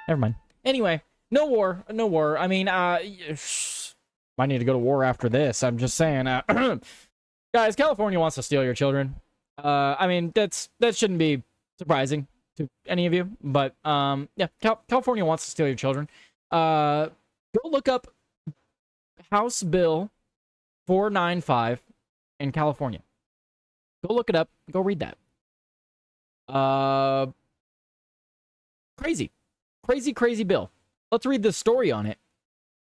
Never mind. Anyway, no war. No war. I mean, might need to go to war after this. I'm just saying. Guys, California wants to steal your children. I mean, that shouldn't be surprising to any of you. But, yeah, California wants to steal your children. Go look up House Bill 495 in California. Go look it up. Go read that. Crazy. Crazy bill. Let's read the story on it.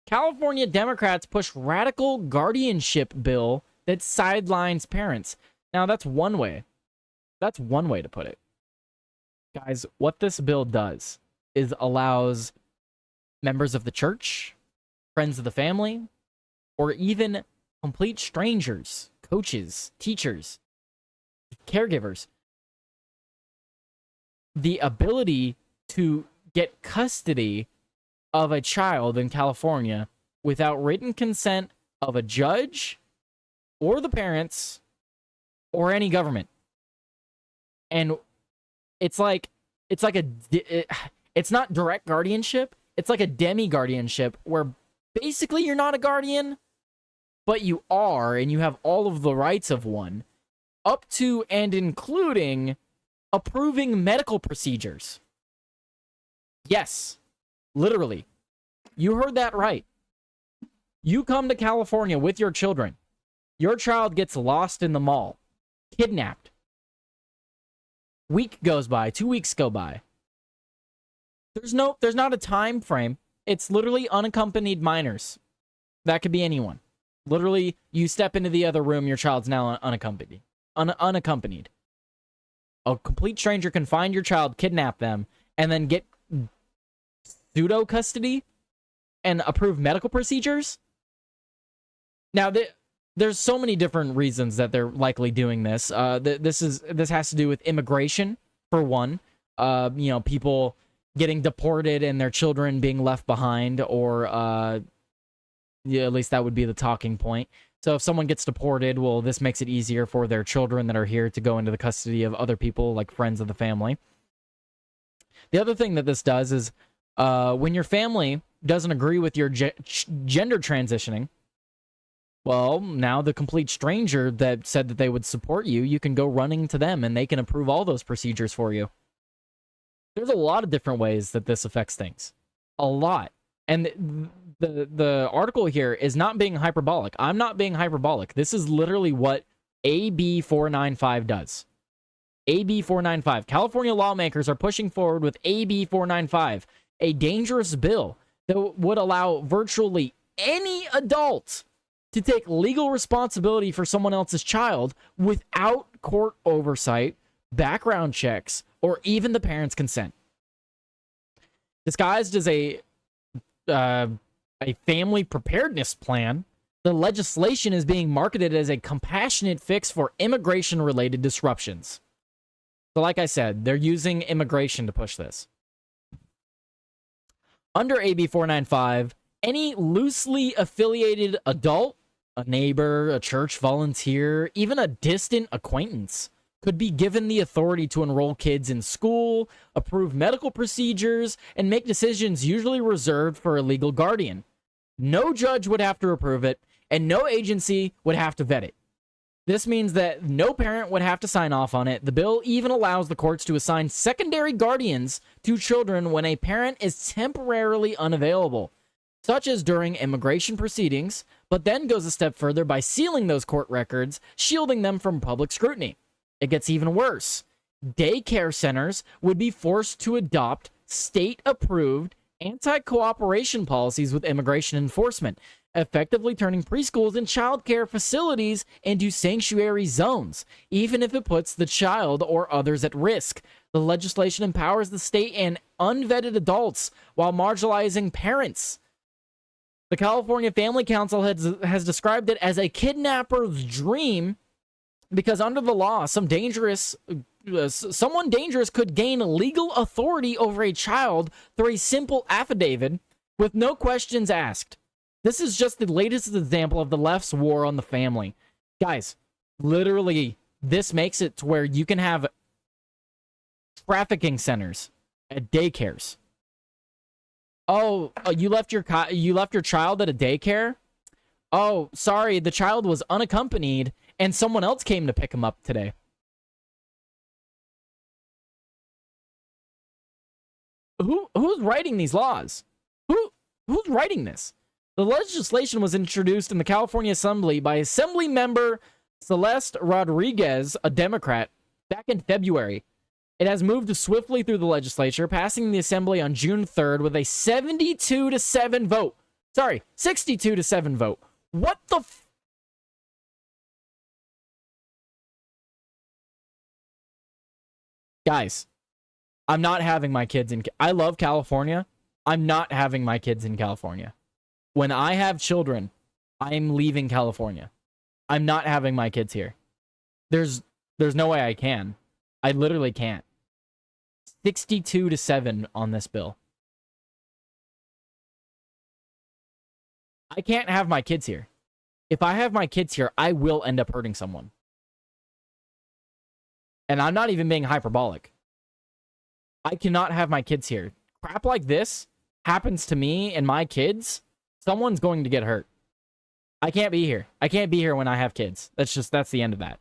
California Democrats push radical guardianship bill that sidelines parents. Now, that's one way. That's one way to put it. Guys, what this bill does is allows members of the church, friends of the family, or even complete strangers, coaches, teachers, caregivers, the ability to get custody of a child in California without written consent of a judge or the parents or any government. And it's not direct guardianship. It's like a demi-guardianship where basically you're not a guardian, but you are, and you have all of the rights of one, up to and including approving medical procedures. Yes, literally. You heard that right. You come to California with your children. Your child gets lost in the mall, kidnapped. Week goes by, 2 weeks go by. There's not a time frame. It's literally unaccompanied minors. That could be anyone. Literally, you step into the other room, your child's now unaccompanied. Unaccompanied. A complete stranger can find your child, kidnap them, and then get pseudo custody and approve medical procedures. Now, there's so many different reasons that they're likely doing this. This has to do with immigration, for one. People getting deported and their children being left behind, or yeah, at least that would be the talking point. So if someone gets deported, well, this makes it easier for their children that are here to go into the custody of other people, like friends of the family. The other thing that this does is when your family doesn't agree with your gender transitioning, well, now the complete stranger that said that they would support you, you can go running to them and they can approve all those procedures for you. There's a lot of different ways that this affects things. A lot. And the article here is not being hyperbolic. I'm not being hyperbolic. This is literally what AB 495 does. AB 495. California lawmakers are pushing forward with AB 495, a dangerous bill that would allow virtually any adult to take legal responsibility for someone else's child without court oversight, background checks, or even the parents' consent. Disguised as a family preparedness plan, the legislation is being marketed as a compassionate fix for immigration-related disruptions. So like I said, they're using immigration to push this. Under AB 495, any loosely affiliated adult, a neighbor, a church volunteer, even a distant acquaintance, could be given the authority to enroll kids in school, approve medical procedures, and make decisions usually reserved for a legal guardian. No judge would have to approve it, and no agency would have to vet it. This means that no parent would have to sign off on it. The bill even allows the courts to assign secondary guardians to children when a parent is temporarily unavailable, such as during immigration proceedings, but then goes a step further by sealing those court records, shielding them from public scrutiny. It gets even worse. Daycare centers would be forced to adopt state-approved anti-cooperation policies with immigration enforcement, effectively turning preschools and childcare facilities into sanctuary zones, even if it puts the child or others at risk. The legislation empowers the state and unvetted adults while marginalizing parents. The California Family Council has described it as a kidnapper's dream because under the law, someone dangerous could gain legal authority over a child through a simple affidavit with no questions asked. This is just the latest example of the left's war on the family. Guys, literally, this makes it to where you can have trafficking centers at daycares. Oh, you left your child at a daycare? Oh, sorry, the child was unaccompanied and someone else came to pick him up today. Who's writing these laws? Who's writing this? The legislation was introduced in the California Assembly by Assembly member Celeste Rodriguez, a Democrat, back in February. It has moved swiftly through the legislature, passing the Assembly on June 3rd with a 72-7 vote. Sorry, 62-7 vote. What the Guys, I'm not having my kids in... I love California. I'm not having my kids in California. When I have children, I'm leaving California. I'm not having my kids here. There's no way I can. I literally can't. 62-7 on this bill. I can't have my kids here. If I have my kids here, I will end up hurting someone. And I'm not even being hyperbolic. I cannot have my kids here. Crap like this happens to me and my kids, someone's going to get hurt. I can't be here. I can't be here when I have kids. That's the end of that.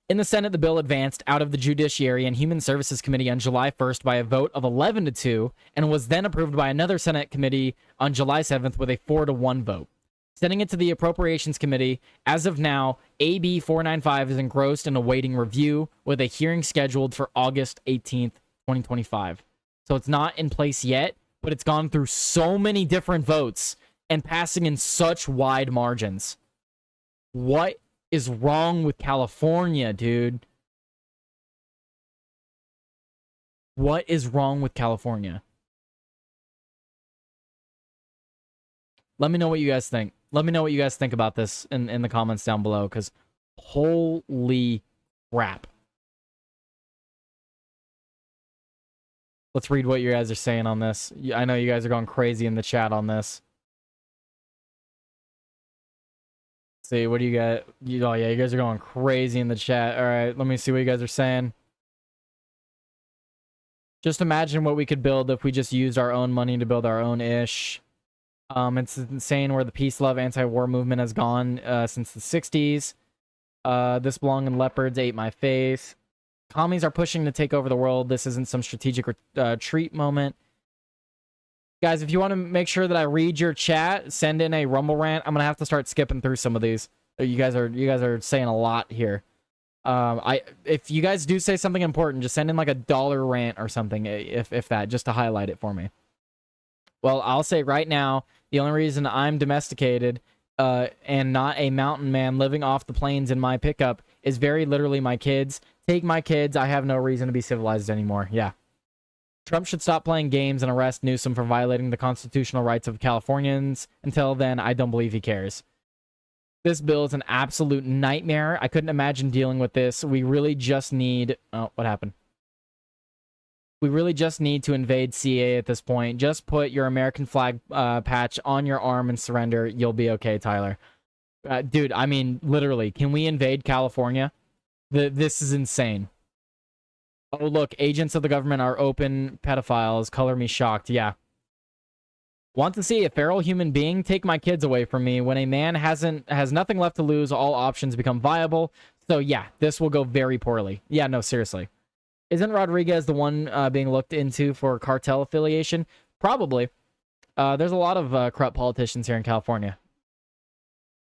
In the Senate, the bill advanced out of the Judiciary and Human Services Committee on July 1st by a vote of 11-2 and was then approved by another Senate committee on July 7th with a 4-1 vote. Sending it to the Appropriations Committee, as of now, AB 495 is engrossed in awaiting review with a hearing scheduled for August 18th, 2025. So it's not in place yet, but it's gone through so many different votes and passing in such wide margins. What is wrong with California, dude? What is wrong with California? Let me know what you guys think. Let me know what you guys think about this in the comments down below, because holy crap. Let's read what you guys are saying on this. I know you guys are going crazy in the chat on this. See, what do you got? Oh, yeah, you guys are going crazy in the chat. All right, let me see what you guys are saying. Just imagine what we could build if we just used our own money to build our own ish. It's insane where the peace, love, anti-war movement has gone since the 60s. This belonging leopards ate my face. Commies are pushing to take over the world. This isn't some strategic retreat moment. Guys, if you want to make sure that I read your chat, send in a Rumble rant. I'm gonna have to start skipping through some of these. You guys are saying a lot here. If you guys do say something important, just send in like a dollar rant or something, if that, just to highlight it for me. Well, I'll say right now, the only reason I'm domesticated and not a mountain man living off the plains in my pickup is very literally my kids. Take my kids. I have no reason to be civilized anymore. Yeah. Trump should stop playing games and arrest Newsom for violating the constitutional rights of Californians. Until then, I don't believe he cares. This bill is an absolute nightmare. I couldn't imagine dealing with this. We really just need... Oh, what happened? We really just need to invade CA at this point. Just put your American flag patch on your arm and surrender. You'll be okay, Tyler. Dude, I mean, literally, can we invade California? This is insane. Oh, look, agents of the government are open pedophiles. Color me shocked. Yeah. Want to see a feral human being? Take my kids away from me. When a man has nothing left to lose, all options become viable. So yeah, this will go very poorly. Yeah, no, seriously. Isn't Rodriguez the one being looked into for cartel affiliation? Probably. There's a lot of corrupt politicians here in California.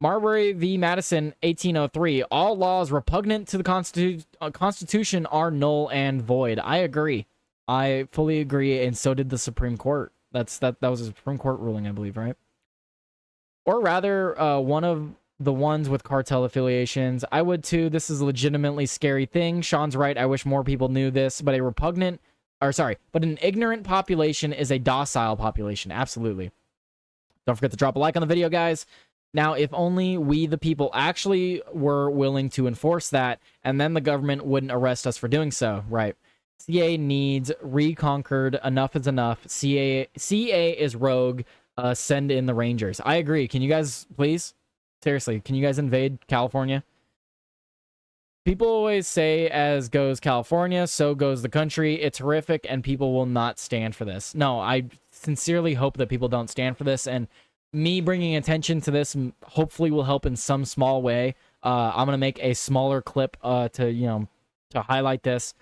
Marbury v. Madison, 1803. All laws repugnant to the Constitution are null and void. I agree. I fully agree, and so did the Supreme Court. That was a Supreme Court ruling, I believe, right? Or rather, one of the ones with cartel affiliations. I would too. This is a legitimately scary thing. Sean's right. I wish more people knew this, but an ignorant population is a docile population. Absolutely. Don't forget to drop a like on the video, guys. Now, if only we, the people, actually were willing to enforce that, and then the government wouldn't arrest us for doing so, right? CA needs reconquered. Enough is enough. CA is rogue. Send in the Rangers. I agree. Can you guys, please? Seriously, can you guys invade California? People always say, as goes California, so goes the country. It's horrific, and people will not stand for this. No, I sincerely hope that people don't stand for this, and me bringing attention to this hopefully will help in some small way. I'm gonna make a smaller clip to highlight this,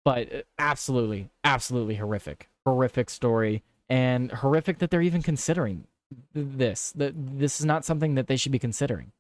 but absolutely, absolutely horrific story, and horrific that they're even considering this. That this is not something that they should be considering.